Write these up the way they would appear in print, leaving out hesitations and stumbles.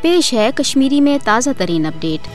पेश है कश्मीरी में ताज़ा तरीन अपडेट।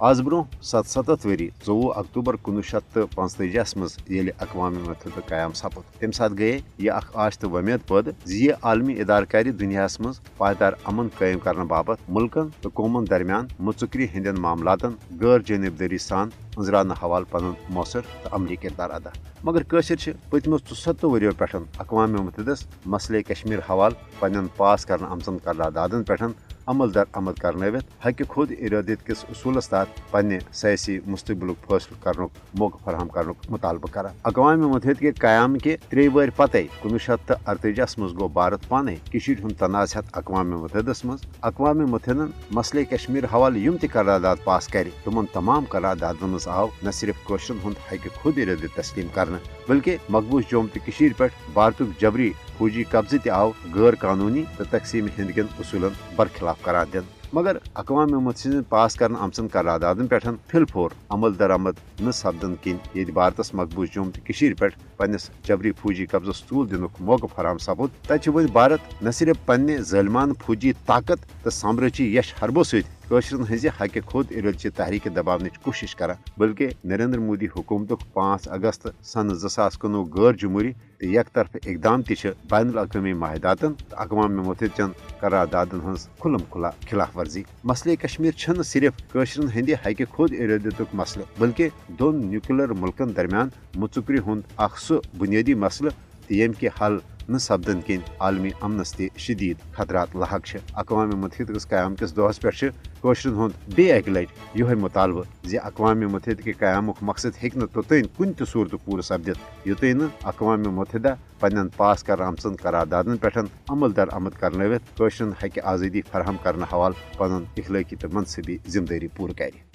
आज ब्रो 77 वरी 24 अक्टूबर 1945 मज अक़वाम मुत्तहिदा कायम सपद तम सात गए यह आश तो वमेद पद यह आलमी इदारकारी दुनिया मज पायदार अमन कायम करने बाबत मुल्कन तो कौमन दरमियान मुचुकरी हिंदन मामलातन गैर जानबदारी सान अंजरान हवाल पन मौसर तो अमली किरदार अदा मगर कशर पतमो 74 वरियो पे अक़वाम मुत्तहिदस मसले कश्मीर हवाल पन पास कर आमचन करारदादन पे अमल दर आमद करनवित हक खुद इरादत किस उसूलस तहत पन्ने सियासी मुस्तकबिल फैसला कर मौका फराहम कर मुतालबा कर अक़वाम मुत्तहिद के कयाम के 3 वर पते 1948 मज गो भारत पाने कशीर हुंद तनाज़ हेत अक़वाम मुत्तहिदस मज अक़वाम मुत्तहिदन मसले कश्मीर हवाल युम त करारदाद पास कर तुमन तमाम करारदादन मज आव न सिर्फ कशरन हुंद हक खुद इरादत तस्लीम कर बल्कि मकबूज जोम तो कशीर पे भारत जबरी फौजी कब्जे त आव गैर कानूनी तो तकसीम हिंद कन उसूलन बरखिलाफ करार दिन मगर अक़वाम मुत्तहिद पास कर आमचन करारदादन पे फिलफोर अमल दरामद न सपदन किन ये भारत मकबूज जोम तो कशीर पे पन्नस जबरी फौजी कब्जस तूल दिन मौका फराम सपुद तत वन भारत न सिर्फ पन्ने ज़ालिमान फौजी ताकत तो साम्राज्य यश हरबो सहित कशरन हज हक खुद इरादत तहरीक दबावन कोशिश कर बल्कि नरेंद्र मोदी हुकूमत 5 अगस्त सन 2019 गैर जमहूरी तो यक तरफ इकदाम बैन अवी माहिदातन तो अक़वाम मुत्तहिद चन करारदादन हज खुलम खुला खिलाफ वर्जी मसले कश्मीर छन सिर्फ कशरन हंद हक खुद इरादत मसले बल्कि दोन न्यूक्लियर मुल्कन दरमियान मुचुकरी हुंद सह बुनियादी मसले यम के हल न सपदन किन आलमी अमनस त शदीद खतरात लाक अक़वाम मुत्तहिद कयाम किस दोहस पे कशरन हुंद बे अक लट यह मुतालबा जे अक़वाम मुत्तहिद के कयामुक मकसद हेक तोतन कुन त सूरत पूर सपदित युतन अक़वाम मुत्तहिदा पन्न पास कर आमचन करारदादन पे अमल दर आमद करनवित कशरन हक आज़ादी फराहम करने हवाल पन इखलाकी तो मनसबी जिम्मेदारी पूर कर।